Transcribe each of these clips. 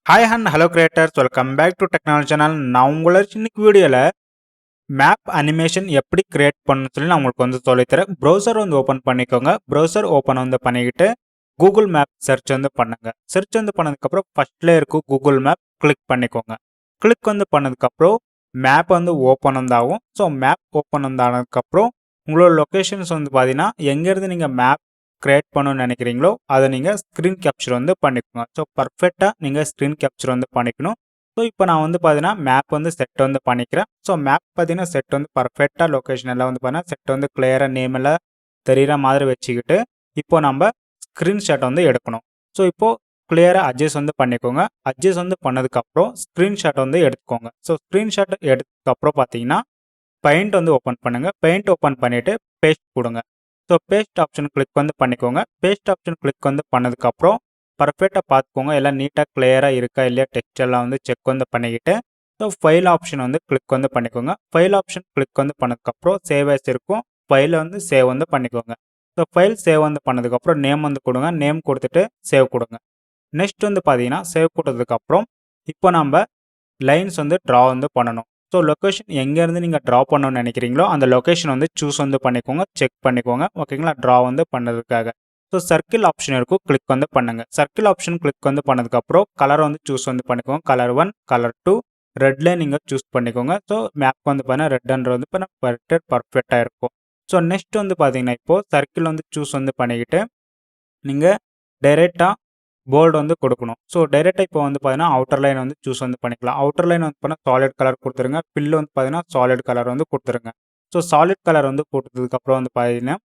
Hi and hello creators, welcome back to technology channel. நான் உங்களை இன்னைக்கு வீடியோல மேப் அனிமேஷன் எப்படி கிரியேட் பண்ணணும்னு சொல்லி நான் உங்களுக்கு வந்து சொல்லித்தரேன். ப்ரௌசர் வந்து ஓப்பன் பண்ணிக்கோங்க. ப்ரௌசர் ஓப்பன் வந்து பண்ணிக்கிட்டு கூகுள் மேப் சர்ச் வந்து பண்ணுங்க. சர்ச் வந்து பண்ணதுக்கப்புறம் ஃபர்ஸ்ட்ல இருக்கும் கூகுள் மேப் கிளிக் பண்ணிக்கோங்க. கிளிக் வந்து பண்ணதுக்கப்புறம் மேப் வந்து ஓப்பன் வந்து ஆகும். ஸோ மேப் ஓப்பன் வந்து ஆனதுக்கப்புறம் உங்களோட லொக்கேஷன்ஸ் வந்து பார்த்தீங்கன்னா எங்கேருந்து நீங்கள் மேப் கிரியேட் பண்ணணும்னு நினைக்கிறீங்களோ அதை நீங்கள் ஸ்க்ரீன் கேப்சர் வந்து பண்ணிக்கோங்க. ஸோ பர்ஃபெக்டாக நீங்கள் ஸ்க்ரீன் கேப்சர் வந்து பண்ணிக்கணும். ஸோ இப்போ நான் வந்து பார்த்தீங்கன்னா மேப் வந்து செட் வந்து பண்ணிக்கிறேன். ஸோ மேப் பார்த்தீங்கன்னா செட் வந்து பர்ஃபெக்டாக லொக்கேஷன் எல்லாம் வந்து பார்த்தீங்கன்னா செட் வந்து கிளியராக நேம் எல்லாம் தெரிகிற மாதிரி வச்சுக்கிட்டு இப்போ நம்ம ஸ்க்ரீன்ஷாட் வந்து எடுக்கணும். ஸோ இப்போது கிளியராக அட்ஜஸ்ட் வந்து பண்ணிக்கோங்க. அட்ஜஸ்ட் வந்து பண்ணதுக்கப்புறம் ஸ்க்ரீன்ஷாட் வந்து எடுத்துக்கோங்க. ஸோ ஸ்க்ரீன்ஷாட் எடுத்ததுக்கப்புறம் பார்த்தீங்கன்னா பெயிண்ட் வந்து ஓப்பன் பண்ணுங்கள். பெயிண்ட் ஓப்பன் பண்ணிவிட்டு பேஸ்ட் கொடுங்க. ஸோ பேஸ்ட் ஆப்ஷன் கிளிக் வந்து பண்ணிக்கோங்க. பேஸ்ட் ஆப்ஷன் கிளிக் வந்து பண்ணதுக்கப்புறம் பர்ஃபெக்டாக பார்த்துக்கோங்க. எல்லாம் நீட்டாக கிளியராக இருக்கா இல்லையா டெக்ஸ்ட் எல்லாம் வந்து செக் வந்து பண்ணிக்கிட்டு ஸோ ஃபைல் ஆப்ஷன் வந்து கிளிக் வந்து பண்ணிக்கோங்க. ஃபைல் ஆப்ஷன் கிளிக் வந்து பண்ணதுக்கப்புறம் சேவ் ஆஸ் இருக்கும். ஃபைலை வந்து சேவ் வந்து பண்ணிக்கோங்க. ஸோ ஃபைல் சேவ் வந்து பண்ணதுக்கப்புறம் நேம் வந்து கொடுங்க. நேம் கொடுத்துட்டு சேவ் கொடுங்க. நெக்ஸ்ட் வந்து பார்த்தீங்கன்னா சேவ் கொடுத்ததுக்கப்புறம் இப்போ நம்ம லைன்ஸ் வந்து ட்ரா வந்து பண்ணணும். ஸோ லொக்கேஷன் எங்கேருந்து நீங்கள் ட்ரா பண்ணணும்னு நினைக்கிறீங்களோ அந்த லொக்கேஷன் வந்து சூஸ் வந்து பண்ணிக்கோங்க. செக் பண்ணிக்கோங்க. ஓகேங்களா, ட்ரா வந்து பண்ணதுக்காக. ஸோ சர்க்கிள் ஆப்ஷன் இருக்கும், கிளிக் வந்து பண்ணுங்க. சர்க்கிள் ஆப்ஷன் கிளிக் வந்து பண்ணதுக்கப்புறம் கலர் வந்து சூஸ் வந்து பண்ணிக்கோங்க. கலர் 1, கலர் 2, ரெட்ல நீங்கள் சூஸ் பண்ணிக்கோங்க. ஸோ மேப் வந்து பார்த்தீங்கன்னா ரெட்ன்ற வந்து பர்ஃபெக்டாக இருக்கும். ஸோ நெக்ஸ்ட் வந்து பார்த்தீங்கன்னா இப்போது சர்க்கிள் வந்து சூஸ் வந்து பண்ணிக்கிட்டு நீங்கள் டைரெக்டாக போல்டு வந்து கொடுக்கணும். ஸோ டைரெக்டாக இப்போ வந்து பார்த்தீங்கன்னா அவுட்டர் லைன் வந்து சூஸ் வந்து பண்ணிக்கலாம். அவுட்டர் லைன் வந்து பார்த்தீங்கன்னா சாலிட் கலர் கொடுத்துருங்க. பில்லு வந்து பார்த்தீங்கன்னா சாலிட் கலர் வந்து கொடுத்துருங்க. ஸோ சாலிட் கலர் வந்து கொடுத்ததுக்கப்புறம் வந்து பார்த்தீங்கன்னா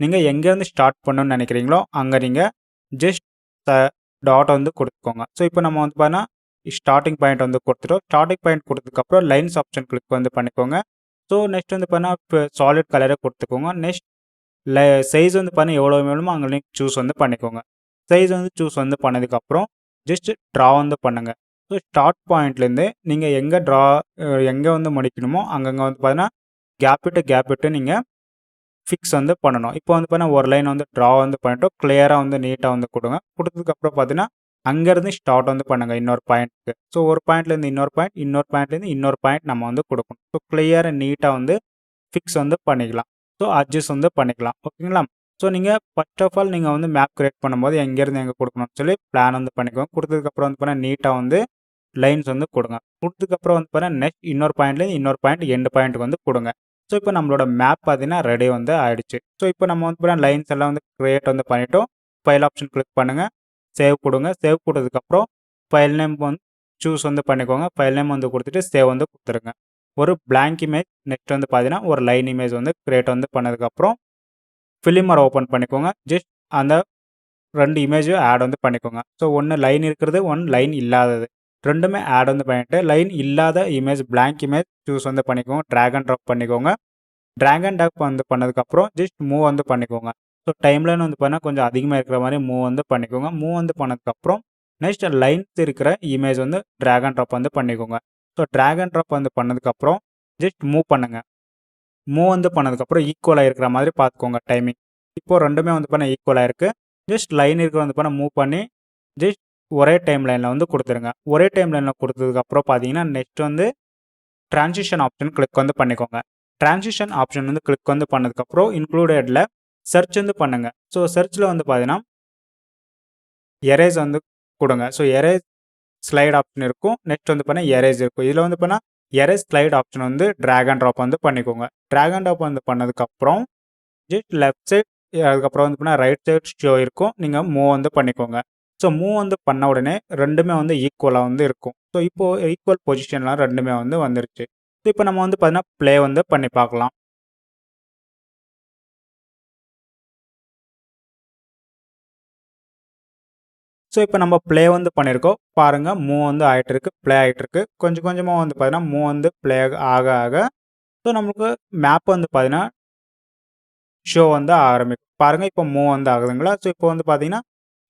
நீங்கள் எங்கேருந்து ஸ்டார்ட் பண்ணணும்னு நினைக்கிறீங்களோ அங்கே நீங்கள் ஜஸ்ட் டாட் வந்து கொடுத்துக்கோங்க. ஸோ இப்போ நம்ம வந்து பார்த்தீங்கன்னா ஸ்டார்டிங் பாயிண்ட் வந்து கொடுத்துட்டோம். ஸ்டார்டிங் பாயிண்ட் கொடுத்ததுக்கப்புறம் லைன்ஸ் ஆப்ஷன் கிளிக் வந்து பண்ணிக்கோங்க. ஸோ நெக்ஸ்ட் வந்து பார்த்தீங்கன்னா இப்போ சாலிட் கலரை கொடுத்துக்கோங்க. நெக்ஸ்ட் சைஸ் வந்து பார்த்தீங்கன்னா எவ்வளோ வேணுமோ அங்கே நீங்கள் சூஸ் வந்து பண்ணிக்கோங்க. சைஸ் வந்து சூஸ் வந்து பண்ணதுக்கப்புறம் ஜஸ்ட் ட்ரா வந்து பண்ணுங்கள். ஸோ ஸ்டார்ட் பாயிண்ட்லேருந்து நீங்கள் எங்கே வந்து முடிக்கணுமோ அங்கங்கே வந்து பார்த்தீங்கன்னா கேப் விட்டு நீங்கள் ஃபிக்ஸ் வந்து பண்ணணும். இப்போ வந்து பார்த்தீங்கன்னா ஒரு லைன் வந்து ட்ரா வந்து பண்ணிட்டோம். கிளியராக வந்து நீட்டாக வந்து கொடுங்க. கொடுத்ததுக்கப்புறம் பார்த்தீங்கன்னா அங்கேருந்து ஸ்டார்ட் வந்து பண்ணுங்கள் இன்னொரு பாயிண்ட்டுக்கு. ஸோ ஒரு பாயிண்ட்லேருந்து இன்னொரு பாயிண்ட், இன்னொரு பாயிண்ட்லேருந்து இன்னொரு பாயிண்ட் நம்ம வந்து கொடுக்கணும். ஸோ கிளியராக நீட்டாக வந்து ஃபிக்ஸ் வந்து பண்ணிக்கலாம். ஸோ அட்ஜஸ்ட் வந்து பண்ணிக்கலாம். ஓகேங்களா. ஸோ நீங்கள் ஃபர்ஸ்ட் ஆஃப் ஆல் நீங்கள் வந்து மேப் கிரியேட் பண்ணும்போது எங்கேருந்து எங்கே கொடுக்கணும்னு சொல்லி பிளான் வந்து பண்ணிக்கோங்க. கொடுத்ததுக்கப்புறம் வந்து பார்த்தீங்கன்னா நீட்டாக வந்து லைன்ஸ் வந்து கொடுங்க. கொடுத்ததுக்கப்புறம் வந்து பார்த்தீங்கன்னா நெக்ஸ்ட் இன்னொரு பாயிண்ட்லேருந்து இன்னொரு பாயிண்ட் எண்டு பாயிண்ட்டுக்கு வந்து கொடுங்க. ஸோ இப்போ நம்மளோட மேப் பார்த்தீங்கன்னா ரெடி வந்து ஆயிடுச்சு. ஸோ இப்போ நம்ம வந்து பார்த்தீங்கன்னா லைன்ஸ் எல்லாம் வந்து கிரியேட் வந்து பண்ணிட்டோம். ஃபைல் ஆப்ஷன் கிளிக் பண்ணுங்கள். சேவ் கொடுங்க. சேவ் கொடுத்ததுக்கப்புறம் ஃபைல் நேம் வந்து சூஸ் வந்து பண்ணிக்கோங்க. ஃபைல் நேம் வந்து கொடுத்துட்டு சேவ் வந்து கொடுத்துருங்க. ஒரு பிளாங்க் இமேஜ் நெக்ஸ்ட் வந்து பார்த்தீங்கன்னா ஒரு லைன் இமேஜ் வந்து கிரியேட் வந்து பண்ணதுக்கப்புறம் ஃபிலிமரை ஓப்பன் பண்ணிக்கோங்க. ஜஸ்ட் அந்த 2 இமேஜும் ஆட் வந்து பண்ணிக்கோங்க. ஸோ ஒன்று லைன் இருக்கிறது, ஒன்று லைன் இல்லாதது. ரெண்டுமே ஆட் வந்து பண்ணிவிட்டு லைன் இல்லாத இமேஜ் பிளாங்க் இமேஜ் சூஸ் வந்து பண்ணிக்கோங்க. ட்ராக் அண்ட் ட்ராப் பண்ணிக்கோங்க. ட்ராக் அண்ட் ட்ராப் வந்து பண்ணதுக்கப்புறம் ஜஸ்ட் மூவ் வந்து பண்ணிக்கோங்க. ஸோ டைம்லைன் வந்து பார்த்தீங்கன்னா கொஞ்சம் அதிகமாக இருக்கிற மாதிரி மூவ் வந்து பண்ணிக்கோங்க. மூவ் வந்து பண்ணதுக்கப்புறம் நெக்ஸ்ட் லைன்ஸ் இருக்கிற இமேஜ் வந்து ட்ராக் அண்ட் ட்ராப் வந்து பண்ணிக்கோங்க. ஸோ ட்ராக் அண்ட் ட்ராப் வந்து பண்ணதுக்கப்புறம் ஜஸ்ட் மூவ் பண்ணுங்கள். மூவ் வந்து பண்ணதுக்கப்புறம் ஈக்குவலாக இருக்கிற மாதிரி பார்த்துக்கோங்க டைமிங். இப்போது ரெண்டுமே வந்து பண்ண ஈக்குவலாக இருக்குது. ஜஸ்ட் லைன் இருக்கிற வந்து பண்ண மூவ் பண்ணி ஜஸ்ட் ஒரே டைம் லைனில் வந்து கொடுத்துருங்க. ஒரே டைம் லைனில் கொடுத்ததுக்கப்புறம் பார்த்தீங்கன்னா நெக்ஸ்ட் வந்து ட்ரான்சிஷன் ஆப்ஷன் கிளிக் வந்து பண்ணிக்கோங்க. ட்ரான்சிஷன் ஆப்ஷன் வந்து கிளிக் வந்து பண்ணதுக்கப்புறம் இன்க்ளூடடில் சர்ச் வந்து பண்ணுங்கள். ஸோ சர்ச்சில் வந்து பார்த்தீங்கன்னா எரேஸ் வந்து கொடுங்க. ஸோ எரேஸ் ஸ்லைட் ஆப்ஷன் இருக்கும். நெக்ஸ்ட் வந்து பார்த்தீங்கன்னா எரேஸ் இருக்கும். இதில் வந்து பார்த்தீங்கன்னா எரேஸ் ஸ்லைட் ஆப்ஷன் வந்து ட்ராக் அண்ட் ட்ராப் வந்து பண்ணிக்கோங்க. ட்ராக் அண்ட் ட்ராப் வந்து பண்ணதுக்கப்புறம் ஜஸ்ட் லெஃப்ட் சைட் அதுக்கப்புறம் வந்து பார்த்தீங்கன்னா ரைட் சைட் ஷோ இருக்கும். நீங்கள் மூவ் வந்து பண்ணிக்கோங்க. ஸோ மூவ் வந்து பண்ண உடனே ரெண்டுமே வந்து ஈக்குவலாக வந்து இருக்கும். ஸோ இப்போது ஈக்குவல் பொசிஷன்லாம் ரெண்டுமே வந்து வந்துருச்சு. ஸோ இப்போ நம்ம வந்து பார்த்தீங்கன்னா ப்ளே வந்து பண்ணி பார்க்கலாம். ஸோ இப்போ நம்ம ப்ளே வந்து பண்ணியிருக்கோம். பாருங்கள் மூவ் வந்து ஆகிட்டுருக்கு, ப்ளே ஆகிட்டுருக்கு. கொஞ்சம் கொஞ்சமாக வந்து பார்த்தீங்கன்னா மூவ் வந்து ப்ளே ஆக ஆக ஸோ நமக்கு மேப் வந்து பார்த்தீங்கன்னா ஷோ வந்து ஆரம்பிக்கும். பாருங்கள் இப்போ மூவ் வந்து ஆகுதுங்களா. ஸோ இப்போ வந்து பார்த்தீங்கன்னா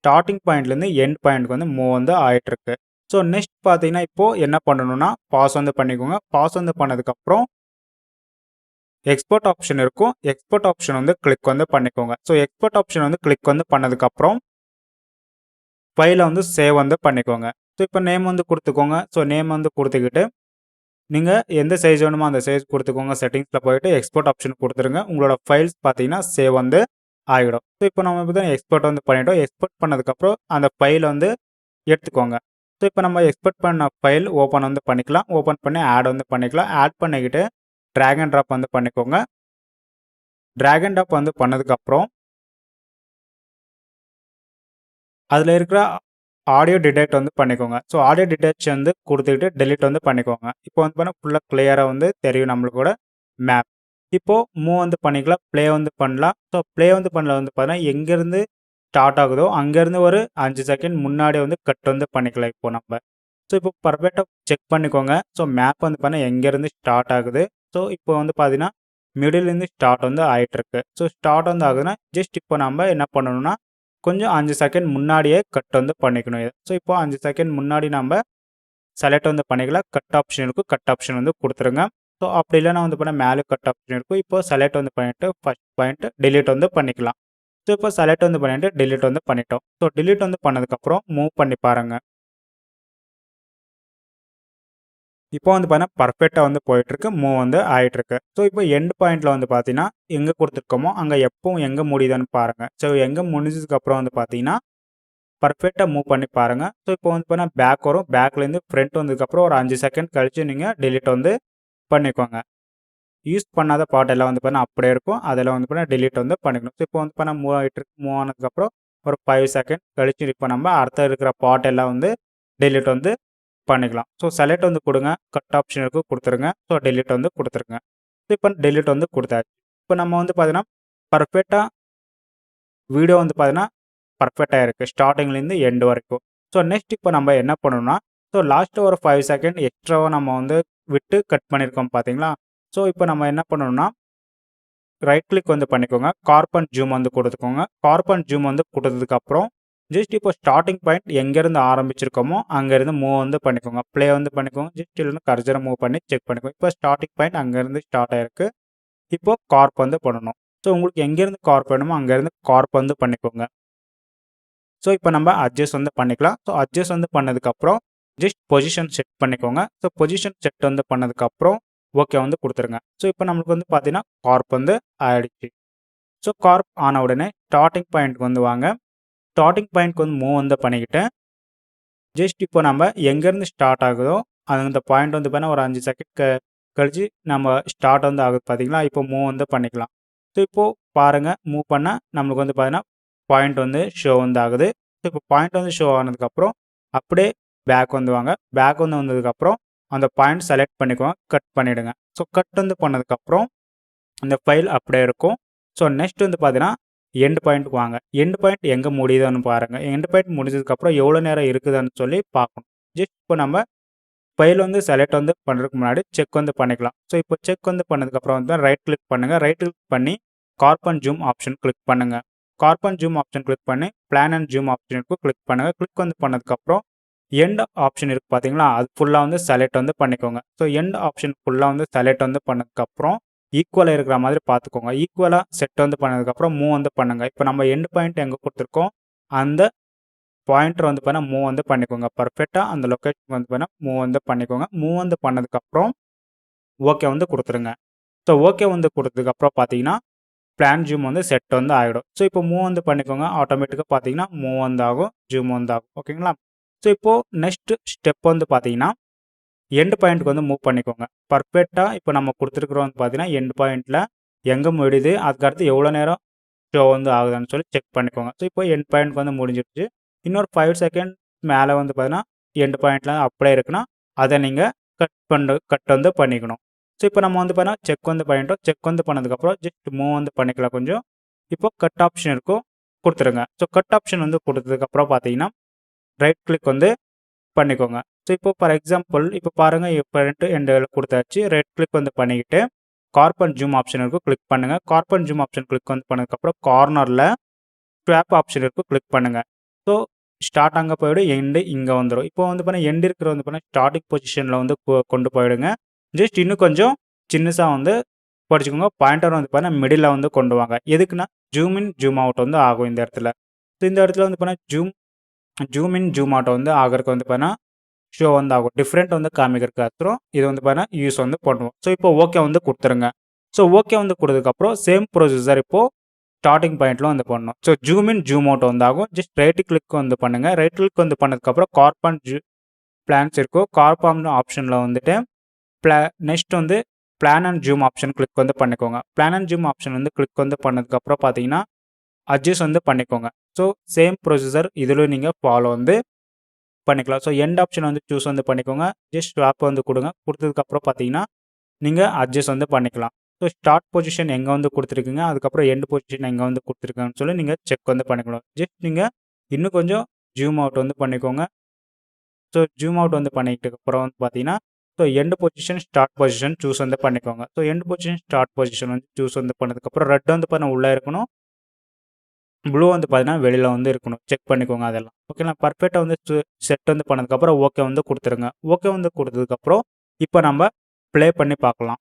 ஸ்டார்டிங் பாயிண்ட்லேருந்து எண்ட் பாயிண்ட்க்கு வந்து மூவ் வந்து ஆகிட்டுருக்கு. ஸோ நெக்ஸ்ட் பார்த்தீங்கன்னா இப்போது என்ன பண்ணணும்னா பாஸ் வந்து பண்ணிக்கோங்க. பாஸ் வந்து பண்ணதுக்கப்புறம் எக்ஸ்போர்ட் ஆப்ஷன் இருக்கும். எக்ஸ்போர்ட் ஆப்ஷன் வந்து கிளிக் வந்து பண்ணிக்கோங்க. ஸோ எக்ஸ்போர்ட் ஆப்ஷன் வந்து கிளிக் வந்து பண்ணதுக்கப்புறம் ஃபைலை வந்து சேவ் வந்து பண்ணிக்கோங்க. ஸோ இப்போ நேம் வந்து கொடுத்துக்கோங்க. ஸோ நேம் வந்து கொடுத்துக்கிட்டு நீங்கள் எந்த சைஸ் வேணுமோ அந்த சைஸ் கொடுத்துக்கோங்க. செட்டிங்ஸில் போயிட்டு எக்ஸ்போர்ட் ஆப்ஷன் கொடுத்துருங்க. உங்களோட ஃபைல்ஸ் பார்த்தீங்கன்னா சேவ் வந்து ஆகிடும். ஸோ இப்போ நம்ம இப்போ தான் எக்ஸ்போர்ட் வந்து பண்ணிட்டோம். எக்ஸ்போர்ட் பண்ணதுக்கப்புறம் அந்த ஃபைல் வந்து எடுத்துக்கோங்க. ஸோ இப்போ நம்ம எக்ஸ்போர்ட் பண்ண ஃபைல் ஓப்பன் வந்து பண்ணிக்கலாம். ஓப்பன் பண்ணி ஆட் வந்து பண்ணிக்கலாம். ஆட் பண்ணிக்கிட்டு ட்ராக் அண்ட் ட்ராப் வந்து பண்ணிக்கோங்க. ட்ராக் அண்ட் ட்ராப் வந்து பண்ணதுக்கப்புறம் அதில் இருக்கிற ஆடியோ டிடெக்ட் வந்து பண்ணிக்கோங்க. ஸோ ஆடியோ டிடெக்ட் வந்து கொடுத்துக்கிட்டு டெலிட் வந்து பண்ணிக்கோங்க. இப்போ வந்து பார்த்தீங்கன்னா ஃபுல்லாக கிளியராக வந்து தெரியும் நம்மளுக்கூட மேப். இப்போது மூவ் வந்து பண்ணிக்கலாம். ப்ளே வந்து பண்ணலாம். ஸோ ப்ளே வந்து பண்ணல வந்து பார்த்தீங்கன்னா எங்கேருந்து ஸ்டார்ட் ஆகுதோ அங்கேருந்து ஒரு 5 செகண்ட் முன்னாடி வந்து கட் வந்து பண்ணிக்கலாம் இப்போ நம்ம. ஸோ இப்போ பர்ஃபெக்டாக செக் பண்ணிக்கோங்க. ஸோ மேப் வந்து பார்த்தீங்கன்னா எங்கேருந்து ஸ்டார்ட் ஆகுது. ஸோ இப்போ வந்து பார்த்தீங்கன்னா மிடில்லேருந்து ஸ்டார்ட் வந்து ஆகிட்டுருக்கு. ஸோ ஸ்டார்ட் வந்து ஆகுதுன்னா ஜஸ்ட் இப்போ நம்ம என்ன பண்ணணும்னா கொஞ்சம் 5 செகண்ட் முன்னாடியே கட் வந்து பண்ணிக்கணும் இது. ஸோ இப்போ 5 செகண்ட் முன்னாடி நம்ம செலக்ட் வந்து பண்ணிக்கலாம். கட் ஆப்ஷன் இருக்கும். கட் ஆப்ஷன் வந்து கொடுத்துருங்க. ஸோ அப்படி இல்லைனா வந்து பார்த்தீங்கன்னா மேலே கட் ஆப்ஷன் இருக்கும். இப்போ செலக்ட் வந்து பண்ணிவிட்டு ஃபஸ்ட் பாயிண்ட் டிலீட் வந்து பண்ணிக்கலாம். ஸோ இப்போ செலக்ட் வந்து பண்ணிவிட்டு டிலீட் வந்து பண்ணிட்டோம். ஸோ டிலீட் வந்து பண்ணதுக்கப்புறம் மூவ் பண்ணி பாருங்கள். இப்போ வந்து பார்த்தீங்கன்னா பர்ஃபெக்டாக வந்து போயிட்டுருக்கு. மூவ் வந்து ஆகிட்டுருக்கு. ஸோ இப்போ எண்ட் பாயிண்டில் வந்து பார்த்தீங்கன்னா எங்கே கொடுத்துருக்கோமோ அங்கே எப்பவும் எங்கே முடியுதுன்னு பாருங்கள். ஸோ எங்கே முடிஞ்சதுக்கப்புறம் வந்து பார்த்தீங்கன்னா பர்ஃபெக்டாக மூவ் பண்ணி பாருங்கள். ஸோ இப்போ வந்து பார்த்தீங்கன்னா பேக் வரும். பேக்லேருந்து ஃப்ரண்ட் வந்ததுக்கப்புறம் ஒரு 5 செகண்ட் கழித்து நீங்கள் டிலீட் வந்து பண்ணிக்கோங்க. யூஸ் பண்ணாத பார்ட் எல்லாம் வந்து பார்த்தீங்கன்னா அப்படியே இருக்கும். அதெல்லாம் வந்து பார்த்தீங்கன்னா டிலீட் வந்து பண்ணிக்கணும். ஸோ இப்போ வந்து பார்த்தீங்கன்னா மூவ் ஆகிட்டு மூவ் ஆனதுக்கப்புறம் ஒரு 5 செகண்ட் கழிச்சு இப்போ நம்ம அடுத்த இருக்கிற பார்ட் எல்லாம் வந்து டிலீட் வந்து பண்ணிக்கலாம். ஸோ செலக்ட் வந்து கொடுங்க. கட் ஆப்ஷன் இருக்கும் கொடுத்துருங்க. ஸோ டிலீட் வந்து கொடுத்துருங்க. ஸோ இப்போ டிலீட் வந்து கொடுத்தாச்சு. இப்போ நம்ம வந்து பார்த்தீங்கன்னா பர்ஃபெக்டாக வீடியோ வந்து பார்த்தீங்கன்னா பர்ஃபெக்டாக இருக்குது ஸ்டார்டிங்லேருந்து எண்டு வரைக்கும். ஸோ நெக்ஸ்ட் இப்போ நம்ம என்ன பண்ணணும்னா ஸோ லாஸ்ட்டு ஒரு 5 செகண்ட் எக்ஸ்ட்ராவாக நம்ம வந்து விட்டு கட் பண்ணியிருக்கோம் பார்த்தீங்களா. ஸோ இப்போ நம்ம என்ன பண்ணணும்னா ரைட் கிளிக் வந்து பண்ணிக்கோங்க. கார்ப் அண்ட் ஜூம் வந்து கொடுத்துக்கோங்க. கார்ப் அண்ட் ஜூம் வந்து கொடுத்ததுக்கப்புறம் ஜஸ்ட் இப்போ ஸ்டார்டிங் பாயிண்ட் எங்கேருந்து ஆரம்பிச்சிருக்கோமோ அங்கேருந்து மூவ் வந்து பண்ணிக்கோங்க. ப்ளே வந்து பண்ணிக்கோங்க. ஜஸ்ட் இல்லைன்னா கர்சரை மூவ் பண்ணி செக் பண்ணிக்கோங்க. இப்போ ஸ்டார்டிங் பாயிண்ட் அங்கேருந்து ஸ்டார்ட் ஆகிருக்கு. இப்போ கார்ப் வந்து பண்ணணும். ஸோ உங்களுக்கு எங்கேருந்து கார்ப் வேணுமோ அங்கேருந்து கார்ப் வந்து பண்ணிக்கோங்க. ஸோ இப்போ நம்ம அட்ஜஸ்ட் வந்து பண்ணிக்கலாம். ஸோ அட்ஜஸ்ட் வந்து பண்ணதுக்கப்புறம் ஜஸ்ட் பொசிஷன் செட் பண்ணிக்கோங்க. ஸோ பொசிஷன் செட் வந்து பண்ணதுக்கப்புறம் ஓகே வந்து கொடுத்துருங்க. ஸோ இப்போ நம்மளுக்கு வந்து பார்த்தீங்கன்னா கார்ப் வந்து ஆயிடுச்சு. ஸோ கார்ப் ஆன உடனே ஸ்டார்டிங் பாயிண்ட்க்கு வந்து வாங்க. ஸ்டார்டிங் பாயிண்ட்க்கு வந்து மூவ் வந்து பண்ணிக்கிட்டு ஜஸ்ட் இப்போ நம்ம எங்கேருந்து ஸ்டார்ட் ஆகுதோ அந்த பாயிண்ட் வந்து பார்த்தீங்கன்னா ஒரு 5 செகண்ட் கழிச்சு நம்ம ஸ்டார்ட் வந்து ஆகுது பார்த்தீங்களா. இப்போ மூவ் வந்து பண்ணிக்கலாம். ஸோ இப்போது பாருங்கள் மூவ் பண்ணால் நம்மளுக்கு வந்து பார்த்தீங்கன்னா பாயிண்ட் வந்து ஷோ வந்து ஆகுது. ஸோ இப்போ பாயிண்ட் வந்து ஷோ ஆனதுக்கப்புறம் அப்படியே பேக் வந்து வாங்க. பேக் வந்து வந்ததுக்கப்புறம் அந்த பாயிண்ட் செலக்ட் பண்ணிக்கோங்க. கட் பண்ணிவிடுங்க. ஸோ கட் வந்து பண்ணதுக்கப்புறம் அந்த ஃபைல் அப்படியே இருக்கும். ஸோ நெக்ஸ்ட் வந்து பார்த்தீங்கன்னா எண்ட் பாயிண்ட்டுக்கு வாங்க. எண்ட் பாயிண்ட் எங்கே முடியுதுன்னு பாருங்கள். எண்ட் பாயிண்ட் முடிஞ்சதுக்கப்புறம் எவ்வளோ நேரம் இருக்குதுன்னு சொல்லி பார்க்கணும். ஜஸ்ட் இப்போ நம்ம ஃபைல் வந்து செலக்ட் வந்து பண்ணுறதுக்கு முன்னாடி செக் வந்து பண்ணிக்கலாம். ஸோ இப்போ செக் வந்து பண்ணதுக்கப்புறம் வந்து ரைட் கிளிக் பண்ணுங்கள். ரைட் கிளிக் பண்ணி crop and zoom option click பண்ணுங்கள். Crop and zoom option click பண்ணி பிளான் அண்ட் ஜூம் ஆப்ஷனுக்கு கிளிக் பண்ணுங்கள். கிளிக் வந்து பண்ணதுக்கப்புறம் எண்ட் ஆப்ஷன் இருக்குது பார்த்தீங்களா, அது ஃபுல்லாக வந்து செலக்ட் வந்து பண்ணிக்கோங்க. ஸோ எண்ட் ஆப்ஷன் ஃபுல்லாக வந்து செலக்ட் வந்து பண்ணதுக்கப்புறம் ஈக்குவலாக இருக்கிற மாதிரி பார்த்துக்கோங்க. ஈக்குவலாக செட் வந்து பண்ணதுக்கப்புறம் மூவ் வந்து பண்ணுங்கள். இப்போ நம்ம எண்ட் பாயிண்ட் எங்கே கொடுத்துருக்கோம் அந்த பாயிண்டர் வந்து பார்த்தீங்கன்னா மூவ் வந்து பண்ணிக்கோங்க. பர்ஃபெக்டாக அந்த லொக்கேஷன் வந்து பார்த்தீங்கன்னா மூவ் வந்து பண்ணிக்கோங்க. மூவ் வந்து பண்ணதுக்கப்புறம் ஓகே வந்து கொடுத்துருங்க. ஸோ ஓகே வந்து கொடுத்ததுக்கப்புறம் பார்த்தீங்கன்னா பிளான் ஜூம் வந்து செட் வந்து ஆகிடும். ஸோ இப்போ மூவ் வந்து பண்ணிக்கோங்க. ஆட்டோமேட்டிக்காக பார்த்தீங்கன்னா மூவ் வந்து ஆகும், ஜூம் வந்து ஆகும். ஓகேங்களா. ஸோ இப்போது நெக்ஸ்ட் ஸ்டெப் வந்து பார்த்தீங்கன்னா எண்ட் பாயிண்ட்டுக்கு வந்து மூவ் பண்ணிக்கோங்க. பர்ஃபெக்டாக இப்போ நம்ம கொடுத்துருக்குறோம் வந்து பார்த்தீங்கன்னா எண்ட் பாயிண்ட்டில் எங்கே முடியுது அதுக்கடுத்து எவ்வளோ நேரம் ஷோ வந்து ஆகுதுன்னு சொல்லி செக் பண்ணிக்கோங்க. ஸோ இப்போ எண்ட் பாயிண்ட்க்கு வந்து முடிஞ்சிருச்சு. இன்னொரு 5 செகண்ட் மேலே வந்து பார்த்தீங்கன்னா எண்ட் பாயிண்ட்டில் அப்படியே இருக்குன்னா அதை நீங்கள் கட் வந்து பண்ணிக்கணும். ஸோ இப்போ நம்ம வந்து பார்த்தீங்கன்னா செக் வந்து பண்ணிட்டோம். செக் வந்து பண்ணதுக்கப்புறம் ஜஸ்ட் மூவ் வந்து பண்ணிக்கலாம் கொஞ்சம். இப்போ கட் ஆப்ஷன் இருக்கும் கொடுத்துருங்க. ஸோ கட் ஆப்ஷன் வந்து கொடுத்ததுக்கப்புறம் பார்த்தீங்கன்னா ரைட் கிளிக் வந்து பண்ணிக்கோங்க. ஸோ இப்போ ஃபார் எக்ஸாம்பிள் இப்போ பாருங்கள் ஃப்ரண்ட் எண்ட் கொடுத்தாச்சு. ரைட் கிளிக் வந்து பண்ணிக்கிட்டு கார்ப் அண்ட் ஜூம் ஆப்ஷன் இருக்கும் கிளிக் பண்ணுங்கள். Crop and zoom option click வந்து பண்ணதுக்கப்புறம் கார்னரில் ஸ்வாப் ஆப்ஷன் இருக்கும் கிளிக் பண்ணுங்கள். ஸோ ஸ்டார்ட் அங்கே போய்டும், எண்டு இங்கே வந்துடும். இப்போ வந்து பார்த்தீங்கன்னா எண்டு இருக்கிற வந்து பார்த்தீங்கன்னா ஸ்டார்டிங் பொசிஷனில் வந்து கொண்டு போயிடுங்க. ஜஸ்ட் இன்னும் கொஞ்சம் சின்னஸாக வந்து படிச்சுக்கோங்க. பாயிண்டர் வந்து பார்த்தீங்கன்னா மிடில் வந்து கொண்டு வாங்க. எதுக்குன்னா ஜூம் இன் ஜூம் அவுட் வந்து ஆகும் இந்த இடத்துல. ஸோ இந்த இடத்துல வந்து பார்த்தீங்கன்னா ஜூம் இன் ஜூம் அவுட் வந்து ஆகிறதுக்கு வந்து பார்த்தீங்கன்னா ஷோ வந்து ஆகும். டிஃப்ரெண்ட் வந்து காமிக்கிறதுக்கப்புறம் இது வந்து பார்த்தீங்கன்னா யூஸ் வந்து பண்ணுவோம். ஸோ இப்போ ஓகே வந்து கொடுத்துருங்க. ஸோ ஓகே வந்து கொடுத்ததுக்கப்புறம் சேம் ப்ரொசீஜர் இப்போது ஸ்டார்டிங் பாயிண்ட்டில் வந்து பண்ணணும். So zoom in zoom out வந்து ஆகும். ஜஸ்ட் ரைட் கிளிக் வந்து பண்ணுங்கள். ரைட் கிளிக் வந்து பண்ணதுக்கப்புறம் கார்பன் பிளான்ஸ் இருக்கும். கார்பான் ஆப்ஷனில் வந்துட்டு நெக்ஸ்ட் வந்து plan and zoom option click வந்து பண்ணிக்கோங்க. பிளான் அண்ட் ஜூம் ஆப்ஷன் வந்து கிளிக் வந்து பண்ணதுக்கப்புறம் பார்த்தீங்கன்னா அட்ஜஸ்ட் வந்து பண்ணிக்கோங்க. ஸோ சேம் ப்ரொசீஜர் இதில் நீங்கள் ஃபாலோ வந்து பண்ணிக்கலாம். ஸோ எண்ட் ஆப்ஷன் வந்து சூஸ் வந்து பண்ணிக்கோங்க. ஜஸ்ட் ஸ்வாப் வந்து கொடுங்க. கொடுத்ததுக்கப்புறம் பார்த்தீங்கன்னா நீங்கள் அட்ஜஸ்ட் வந்து பண்ணிக்கலாம். ஸோ ஸ்டார்ட் பொசிஷன் எங்கே வந்து கொடுத்துருக்கீங்க, அதுக்கப்புறம் எண்ட் பொசிஷன் எங்கே வந்து கொடுத்துருக்கீங்கன்னு சொல்லி நீங்கள் செக் வந்து பண்ணிக்கணும். ஜஸ்ட் நீங்கள் இன்னும் கொஞ்சம் ஜூம் அவுட் வந்து பண்ணிக்கோங்க. ஸோ ஜூம் அவுட் வந்து பண்ணிக்கிட்டு அப்புறம் வந்து பார்த்தீங்கன்னா so end position start position choose வந்து பண்ணிக்கோங்க. So end position start position வந்து சூஸ் வந்து பண்ணதுக்கப்புறம் ரெட் வந்து பார்த்தீங்கன்னா உள்ளே இருக்கணும், ப்ளூ வந்து பார்த்தீங்கன்னா வெளியில் வந்து இருக்கணும். செக் பண்ணிக்கோங்க அதெல்லாம். ஓகேங்களா? பர்ஃபெக்டாக வந்து செட் வந்து பண்ணதுக்கப்புறம் ஓகே வந்து கொடுத்துருங்க. ஓகே வந்து கொடுத்ததுக்கப்புறம் இப்போ நம்ம ப்ளே பண்ணி பார்க்கலாம்.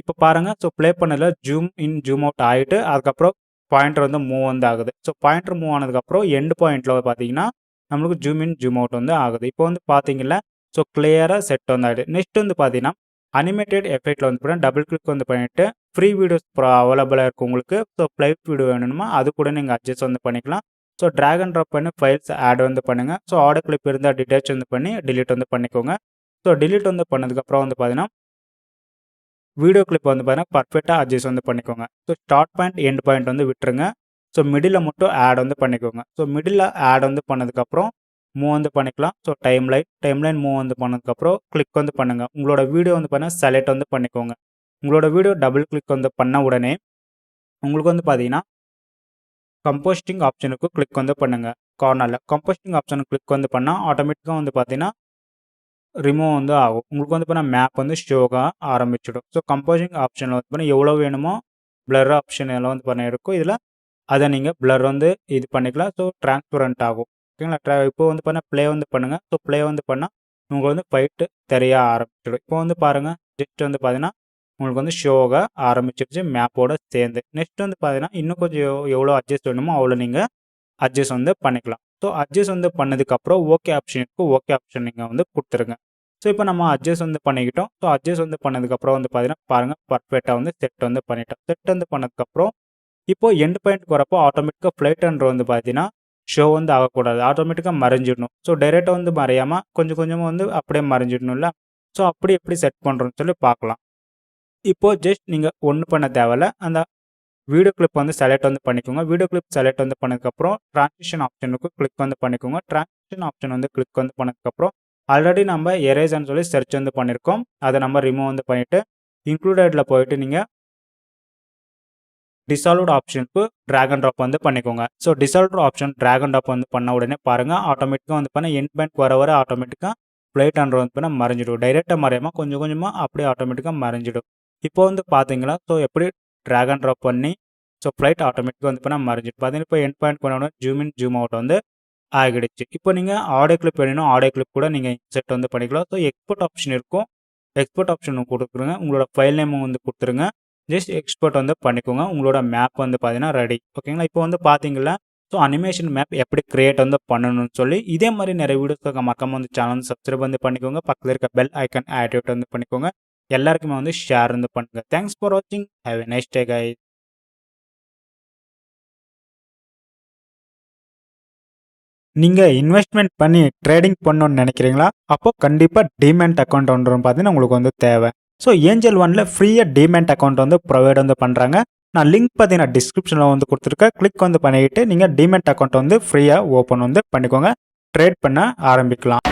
இப்போ பாருங்கள். ஸோ ப்ளே பண்ணதில் ஜூம் இன் ஜூம் அவுட் ஆகிட்டு அதுக்கப்புறம் பாயிண்டர் வந்து மூவ் வந்து ஆகுது. ஸோ பாயிண்டர் மூவ் ஆனதுக்கப்புறம் எண்ட் பாயிண்ட்டில் பார்த்தீங்கன்னா நம்மளுக்கு ஜூம் இன் ஜூம் அவுட் வந்து ஆகுது. இப்போ வந்து பார்த்தீங்கன்னா ஸோ கிளியராக செட் வந்து ஆகிடுது. நெக்ஸ்ட் வந்து பார்த்தீங்கன்னா அனிமேட்டட் எஃபெக்ட்டில் வந்து பார்த்தீங்கன்னா டபுள் கிளிக் வந்து பண்ணிவிட்டு ஃப்ரீ வீடியோஸ் அவைலபிளாக இருக்குது உங்களுக்கு. ஸோ ஃப்ளைட் வீடியோ வேணுமா அது கூட நீங்கள் அட்ஜஸ்ட் வந்து பண்ணிக்கலாம். ஸோ ட்ராக் அண்ட் ட்ராப் பண்ணி ஃபைல்ஸ் ஆட் வந்து பண்ணுங்கள். ஸோ ஆடியோ கிளிப் இருந்தால் டிடேச் வந்து பண்ணி டிலீட் வந்து பண்ணிக்கோங்க. ஸோ டிலீட் வந்து பண்ணதுக்கப்புறம் வந்து பார்த்தீங்கன்னா வீடியோ கிளிப் வந்து பார்த்தீங்கன்னா பர்ஃபெக்டாக அட்ஜஸ்ட் வந்து பண்ணிக்கோங்க. So start point end point வந்து விட்டுருங்க. ஸோ மிடில் மட்டும் ஆட் வந்து பண்ணிக்கோங்க. ஸோ மிடில் ஆட் வந்து பண்ணதுக்கப்புறம் மூவ் வந்து பண்ணிக்கலாம். ஸோ டைம்லைன் மூவ் வந்து பண்ணதுக்கப்புறம் கிளிக் வந்து பண்ணுங்கள். உங்களோட வீடியோ வந்து பார்த்தீங்கன்னா செலக்ட் வந்து பண்ணிக்கோங்க. உங்களோட வீடியோ டபுள் கிளிக் வந்து பண்ண உடனே உங்களுக்கு வந்து பார்த்தீங்கன்னா கம்போஸ்டிங் ஆப்ஷனுக்கு கிளிக் வந்து பண்ணுங்கள். கார்னரில் கம்போஸ்டிங் ஆப்ஷனுக்கு கிளிக் வந்து பண்ணால் ஆட்டோமேட்டிக்காக வந்து பார்த்தீங்கன்னா ரிமூவ் வந்து ஆகும். உங்களுக்கு வந்து பார்த்தீங்கன்னா மேப் வந்து ஷோக ஆரம்பிச்சிடும். ஸோ கம்போசிங் ஆப்ஷனில் வந்து பார்த்தீங்கன்னா எவ்வளோ வேணுமோ பிளர் ஆப்ஷன் எல்லாம் வந்து பண்ண இருக்கும். இதில் அதை நீங்கள் பிளர் வந்து இது பண்ணிக்கலாம். ஸோ டிரான்ஸ்பரண்ட் ஆகும். ஓகேங்களா? இப்போ வந்து பார்த்தீங்கன்னா ப்ளே வந்து பண்ணுங்கள். ஸோ ப்ளே வந்து பண்ணால் உங்களுக்கு வந்து ஃபைட்டு தெரிய ஆரம்பிச்சிடும். இப்போ வந்து பாருங்கள் ஜஸ்ட் வந்து பார்த்தீங்கன்னா உங்களுக்கு வந்து ஷோக ஆரம்பிச்சிருச்சு மேப்போட சேர்ந்து. நெக்ஸ்ட் வந்து பார்த்தீங்கன்னா இன்னும் கொஞ்சம் எவ்வளோ அட்ஜஸ்ட் வேணுமோ அவ்வளோ நீங்கள் அட்ஜஸ்ட் வந்து பண்ணிக்கலாம். ஸோ அட்ஜஸ்ட் வந்து பண்ணதுக்கப்புறம் ஓகே ஆப்ஷனுக்கு ஓகே ஆப்ஷன் நீங்கள் வந்து கொடுத்துருங்க. ஸோ இப்போ நம்ம அட்ஜஸ்ட் வந்து பண்ணிக்கிட்டோம். ஸோ அட்ஜஸ்ட் வந்து பண்ணதுக்கப்புறம் வந்து பார்த்தீங்கன்னா பாருங்கள் பர்ஃபெக்டாக வந்து செட் வந்து பண்ணிட்டோம். செட் வந்து பண்ணதுக்கப்புறம் இப்போது எண்ட் பாயிண்ட்க்கு வரப்போ ஆட்டோமேட்டிக்காக ஃப்ளைட் அண்ட் வந்து பார்த்தீங்கன்னா ஷோ வந்து ஆகக்கூடாது. ஆட்டோமேட்டிக்காக மறைஞ்சிடணும். ஸோ டைரெக்டாக வந்து மறையாமல் கொஞ்சம் கொஞ்சமாக வந்து அப்படியே மறைஞ்சிடணும்ல. ஸோ அப்படி எப்படி செட் பண்ணுறோன்னு சொல்லி பார்க்கலாம். இப்போது ஜஸ்ட் நீங்கள் ஒன்றும் பண்ண தேவையில்ல. அந்த வீடியோ கிளிப் வந்து செலக்ட் வந்து பண்ணிக்கோங்க. வீடியோ கிளிப் செலக்ட் வந்து பண்ணதுக்கப்புறம் ட்ரான்சிஷன் ஆப்ஷனுக்கு கிளிக் வந்து பண்ணிக்கோங்க. ட்ரான்சிஷன் ஆப்ஷன் வந்து கிளிக் வந்து பண்ணதுக்கப்புறம் ஆல்ரெடி நம்ம எரேஸ்ன்னு சொல்லி சர்ச் வந்து பண்ணியிருக்கோம். அதை நம்ம ரிமூவ் வந்து பண்ணிவிட்டு இன்க்ளூடடில் போயிட்டு நீங்கள் டிசால்வ்டு ஆப்ஷனுக்கு ட்ராக் அண்ட் ட்ராப் வந்து பண்ணிக்கோங்க. So dissolved option drag and drop வந்து பண்ண உடனே பாருங்கள் ஆட்டோமேட்டிக்காக வந்து பண்ண எண்ட் பாயிண்ட் வர ஆட்டோமேட்டிக்காக ஃப்ளைட் அண்ட் வந்து பண்ண மறைஞ்சிடும். டைரெக்டாக மறையாமல் கொஞ்சம் கொஞ்சமாக அப்படியே ஆட்டோமேட்டிக்காக மறைஞ்சிடும். இப்போ வந்து பார்த்தீங்களா ஸோ எப்படி ட்ராக் அண்ட் ட்ராப் பண்ணி ஸோ ஃப்ளைட் ஆட்டோமேட்டிக்காக வந்து பண்ணால் மறைஞ்சிட்டு பார்த்தீங்கன்னா இப்போ எண்ட் பாயிண்ட் பண்ண ஜூம் இன் ஜூம் அவுட் வந்து ஆகிடுச்சு. இப்போ நீங்கள் ஆடியோ கிளிப் வேணும் ஆடியோ கிளிப் கூட நீங்கள் இன்செர்ட் வந்து பண்ணிக்கலாம். ஸோ எக்ஸ்போர்ட் ஆப்ஷன் இருக்கும். எக்ஸ்போர்ட் ஆப்ஷன் கொடுத்துருங்க. உங்களோட ஃபைல் நேமும் வந்து கொடுத்துருங்க. ஜஸ்ட் எக்ஸ்போர்ட் வந்து பண்ணிக்கோங்க. உங்களோட மேப் வந்து பார்த்தீங்கன்னா ரெடி. ஓகேங்களா? இப்போ வந்து பார்த்தீங்களா ஸோ அனிமேஷன் மேப் எப்படி கிரியேட் வந்து பண்ணணும்னு சொல்லி இதே மாதிரி நிறைய வீடியோஸ்க்காக மறக்காம வந்து சேனல் சப்ஸ்கிரைப் வந்து பண்ணிக்கோங்க. பக்கத்தில் இருக்க பெல் ஐக்கன் ஆக்டிவேட் வந்து பண்ணிக்கோங்க. எல்லாருக்குமே வந்து ஷேர் வந்து பண்ணுங்கள். தேங்க்ஸ் ஃபார் வாட்சிங். Have a nice day guys. நீங்கள் இன்வெஸ்ட்மெண்ட் பண்ணி ட்ரேடிங் பண்ணணும்னு நினைக்கிறீங்களா? அப்போ கண்டிப்பாக டிமேட் அக்கௌண்ட் ஒன்று பார்த்தீங்கன்னா உங்களுக்கு வந்து தேவை. ஸோ ஏஞ்சல் ஒன்ல ஃப்ரீயாக டிமேட் அக்கௌண்ட் வந்து ப்ரொவைட் வந்து பண்ணுறாங்க. நான் லிங்க் பார்த்தீங்கன்னா டிஸ்கிரிப்ஷனில் வந்து கொடுத்துருக்கேன். கிளிக் வந்து பண்ணிக்கிட்டு நீங்கள் டிமேட் அக்கௌண்ட் வந்து ஃப்ரீயாக ஓப்பன் வந்து பண்ணிக்கோங்க. ட்ரேட் பண்ண ஆரம்பிக்கலாம்.